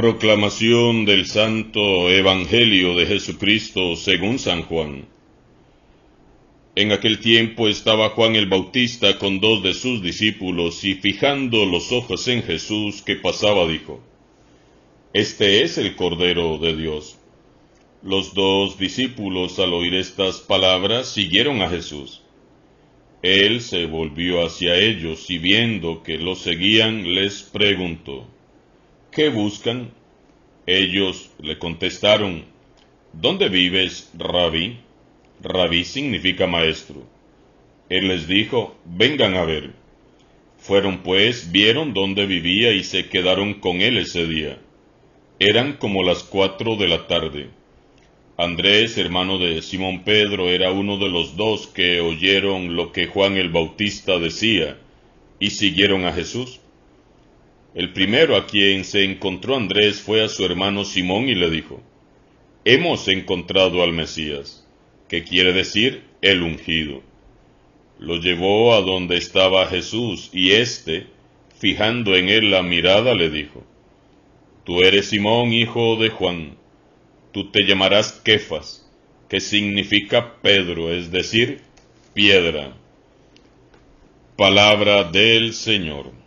Proclamación del Santo Evangelio de Jesucristo según San Juan. En aquel tiempo estaba Juan el Bautista con 2 de sus discípulos, y fijando los ojos en Jesús que pasaba, dijo: Este es el Cordero de Dios. Los 2 discípulos, al oír estas palabras, siguieron a Jesús. Él se volvió hacia ellos, y viendo que los seguían, les preguntó: ¿Qué buscan? Ellos le contestaron: ¿Dónde vives, Rabí? Rabí significa maestro. Él les dijo: vengan a ver. Fueron pues, vieron dónde vivía y se quedaron con él ese día. Eran como las 4 de la tarde. Andrés, hermano de Simón Pedro, era uno de los 2 que oyeron lo que Juan el Bautista decía y siguieron a Jesús. El primero a quien se encontró Andrés fue a su hermano Simón y le dijo: Hemos encontrado al Mesías, que quiere decir el ungido. Lo llevó a donde estaba Jesús, y éste, fijando en él la mirada, le dijo: Tú eres Simón, hijo de Juan. Tú te llamarás Kefas, que significa Pedro, es decir, piedra. Palabra del Señor.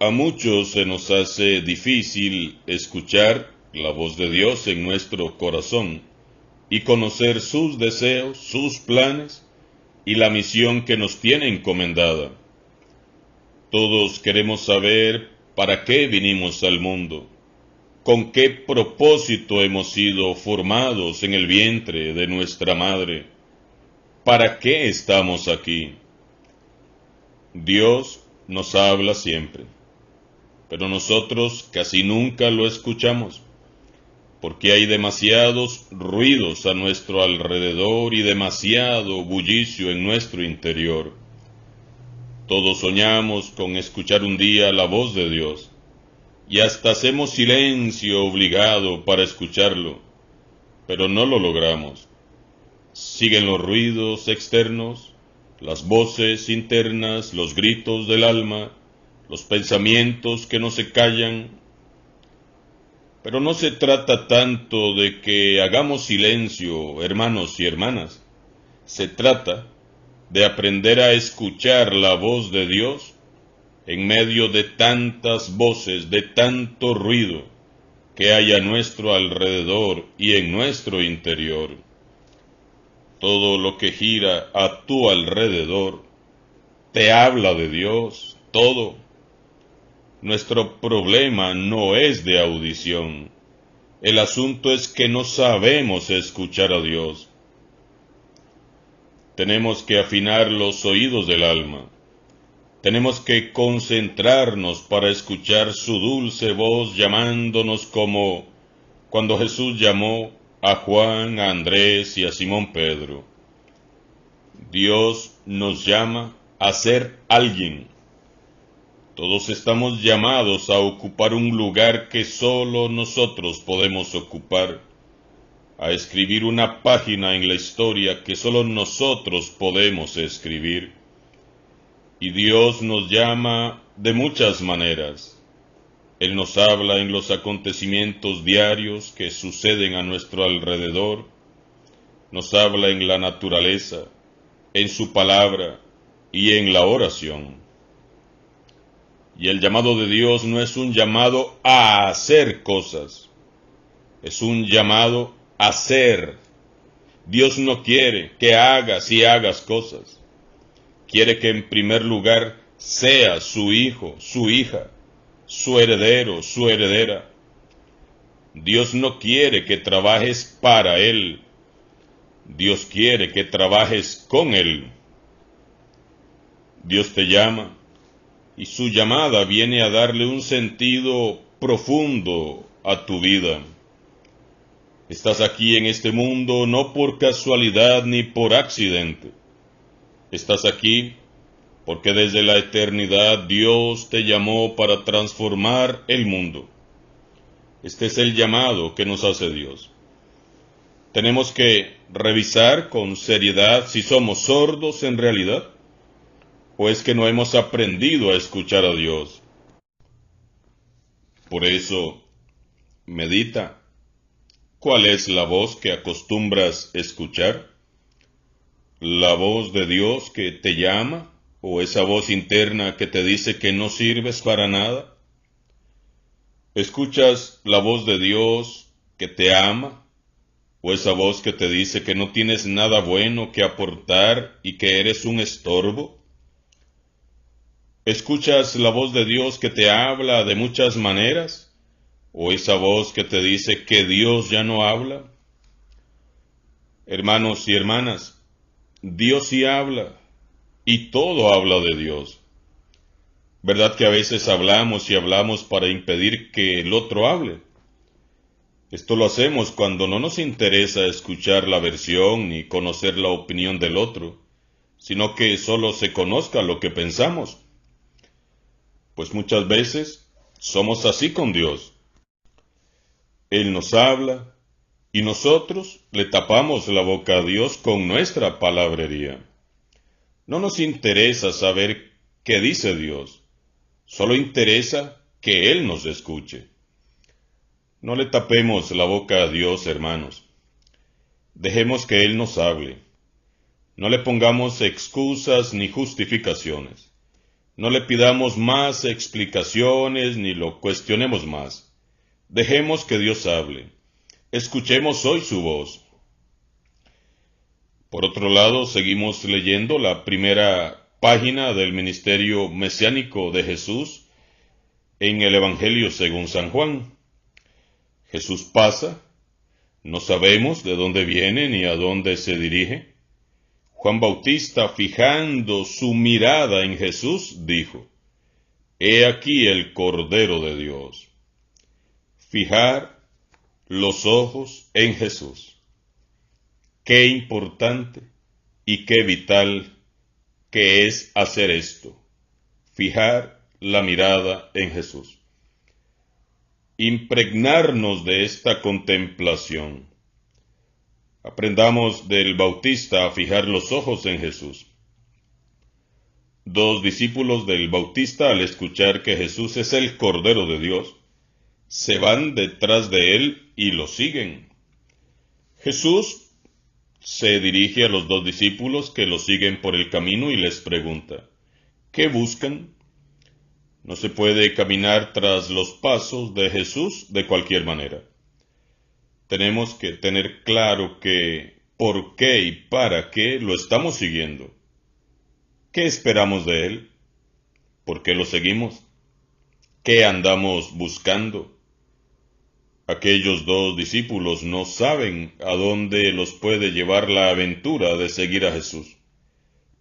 A muchos se nos hace difícil escuchar la voz de Dios en nuestro corazón y conocer sus deseos, sus planes y la misión que nos tiene encomendada. Todos queremos saber para qué vinimos al mundo, con qué propósito hemos sido formados en el vientre de nuestra madre, para qué estamos aquí. Dios nos habla siempre, pero nosotros casi nunca lo escuchamos, porque hay demasiados ruidos a nuestro alrededor y demasiado bullicio en nuestro interior. Todos soñamos con escuchar un día la voz de Dios, y hasta hacemos silencio obligado para escucharlo, pero no lo logramos. Siguen los ruidos externos, las voces internas, los gritos del alma, los pensamientos que no se callan. Pero no se trata tanto de que hagamos silencio, hermanos y hermanas. Se trata de aprender a escuchar la voz de Dios en medio de tantas voces, de tanto ruido que hay a nuestro alrededor y en nuestro interior. Todo lo que gira a tu alrededor te habla de Dios, todo. Nuestro problema no es de audición. El asunto es que no sabemos escuchar a Dios. Tenemos que afinar los oídos del alma. Tenemos que concentrarnos para escuchar su dulce voz llamándonos, como cuando Jesús llamó a Juan, a Andrés y a Simón Pedro. Dios nos llama a ser alguien. Todos estamos llamados a ocupar un lugar que solo nosotros podemos ocupar, a escribir una página en la historia que solo nosotros podemos escribir. Y Dios nos llama de muchas maneras. Él nos habla en los acontecimientos diarios que suceden a nuestro alrededor, nos habla en la naturaleza, en su palabra y en la oración. Y el llamado de Dios no es un llamado a hacer cosas, es un llamado a ser. Dios no quiere que hagas y hagas cosas. Quiere que en primer lugar seas su hijo, su hija, su heredero, su heredera. Dios no quiere que trabajes para Él. Dios quiere que trabajes con Él. Dios te llama, y su llamada viene a darle un sentido profundo a tu vida. Estás aquí en este mundo no por casualidad ni por accidente. Estás aquí porque desde la eternidad Dios te llamó para transformar el mundo. Este es el llamado que nos hace Dios. Tenemos que revisar con seriedad si somos sordos en realidad, ¿O es que no hemos aprendido a escuchar a Dios? Por eso, medita. ¿Cuál es la voz que acostumbras escuchar? ¿La voz de Dios que te llama? ¿O esa voz interna que te dice que no sirves para nada? ¿Escuchas la voz de Dios que te ama? ¿O esa voz que te dice que no tienes nada bueno que aportar y que eres un estorbo? ¿Escuchas la voz de Dios que te habla de muchas maneras? ¿O esa voz que te dice que Dios ya no habla? Hermanos y hermanas, Dios sí habla, y todo habla de Dios. ¿Verdad que a veces hablamos y hablamos para impedir que el otro hable? Esto lo hacemos cuando no nos interesa escuchar la versión ni conocer la opinión del otro, sino que solo se conozca lo que pensamos. Pues muchas veces somos así con Dios. Él nos habla y nosotros le tapamos la boca a Dios con nuestra palabrería. No nos interesa saber qué dice Dios, solo interesa que Él nos escuche. No le tapemos la boca a Dios, hermanos. Dejemos que Él nos hable. No le pongamos excusas ni justificaciones. No le pidamos más explicaciones ni lo cuestionemos más. Dejemos que Dios hable. Escuchemos hoy su voz. Por otro lado, seguimos leyendo la primera página del ministerio mesiánico de Jesús en el Evangelio según San Juan. Jesús pasa, no sabemos de dónde viene ni a dónde se dirige. Juan Bautista, fijando su mirada en Jesús, dijo: He aquí el Cordero de Dios. Fijar los ojos en Jesús. Qué importante y qué vital que es hacer esto, fijar la mirada en Jesús. Impregnarnos de esta contemplación. Aprendamos del Bautista a fijar los ojos en Jesús. Dos discípulos del Bautista, al escuchar que Jesús es el Cordero de Dios, se van detrás de él y lo siguen. Jesús se dirige a los dos discípulos que lo siguen por el camino y les pregunta: ¿qué buscan? No se puede caminar tras los pasos de Jesús de cualquier manera. Tenemos que tener claro que por qué y para qué lo estamos siguiendo. ¿Qué esperamos de Él? ¿Por qué lo seguimos? ¿Qué andamos buscando? Aquellos dos discípulos no saben a dónde los puede llevar la aventura de seguir a Jesús,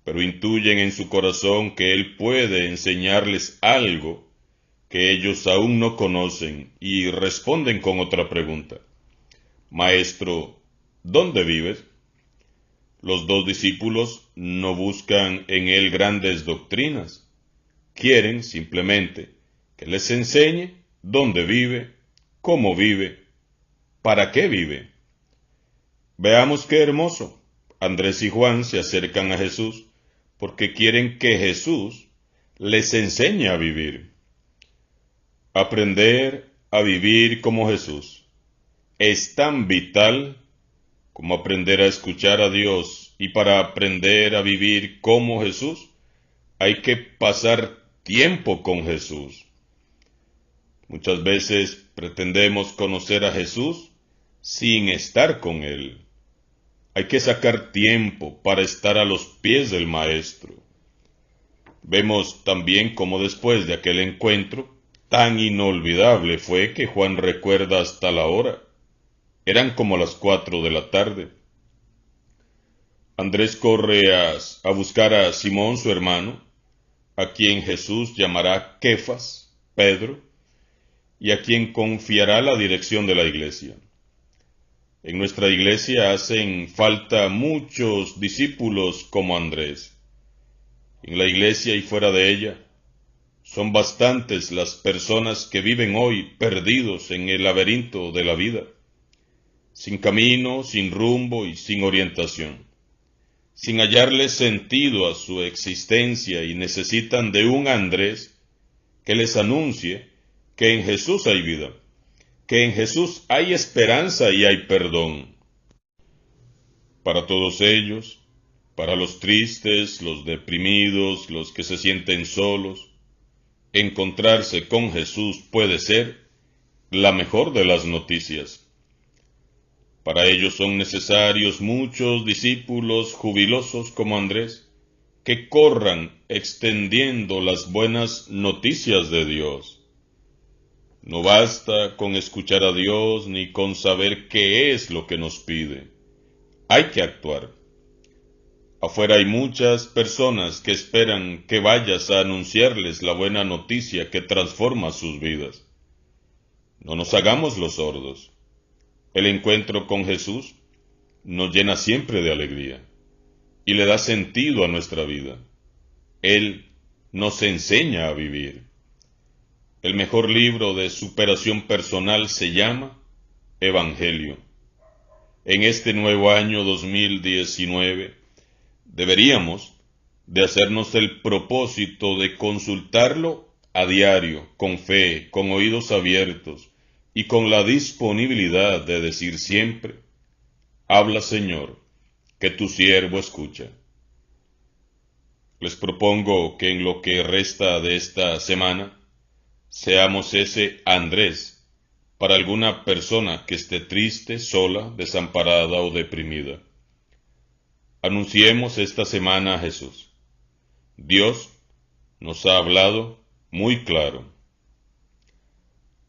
pero intuyen en su corazón que Él puede enseñarles algo que ellos aún no conocen y responden con otra pregunta: Maestro, ¿dónde vives? Los dos discípulos no buscan en Él grandes doctrinas, quieren simplemente que les enseñe dónde vive, cómo vive, para qué vive. Veamos qué hermoso. Andrés y Juan se acercan a Jesús porque quieren que Jesús les enseñe a vivir. Aprender a vivir como Jesús es tan vital como aprender a escuchar a Dios, y para aprender a vivir como Jesús hay que pasar tiempo con Jesús. Muchas veces pretendemos conocer a Jesús sin estar con Él. Hay que sacar tiempo para estar a los pies del Maestro. Vemos también cómo después de aquel encuentro tan inolvidable fue que Juan recuerda hasta la hora. Eran como las 4 de la tarde. Andrés corre a buscar a Simón, su hermano, a quien Jesús llamará Kefas, Pedro, y a quien confiará la dirección de la iglesia. En nuestra iglesia hacen falta muchos discípulos como Andrés. En la iglesia y fuera de ella, son bastantes las personas que viven hoy perdidos en el laberinto de la vida, sin camino, sin rumbo y sin orientación. sin hallarle sentido a su existencia y necesitan de un Andrés que les anuncie que en Jesús hay vida, que en Jesús hay esperanza y hay perdón. Para todos ellos, para los tristes, los deprimidos, los que se sienten solos, encontrarse con Jesús puede ser la mejor de las noticias. Para ellos son necesarios muchos discípulos jubilosos como Andrés, que corran extendiendo las buenas noticias de Dios. No basta con escuchar a Dios ni con saber qué es lo que nos pide. Hay que actuar. Afuera hay muchas personas que esperan que vayas a anunciarles la buena noticia que transforma sus vidas. No nos hagamos los sordos. El encuentro con Jesús nos llena siempre de alegría y le da sentido a nuestra vida. Él nos enseña a vivir. El mejor libro de superación personal se llama Evangelio. En este nuevo año 2019 deberíamos de hacernos el propósito de consultarlo a diario, con fe, con oídos abiertos, y con la disponibilidad de decir siempre: habla, Señor, que tu siervo escucha. Les propongo que en lo que resta de esta semana seamos ese Andrés para alguna persona que esté triste, sola, desamparada o deprimida. Anunciemos esta semana a Jesús. Dios nos ha hablado muy claro.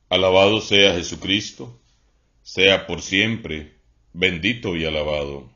Alabado sea Jesucristo, sea por siempre bendito y alabado.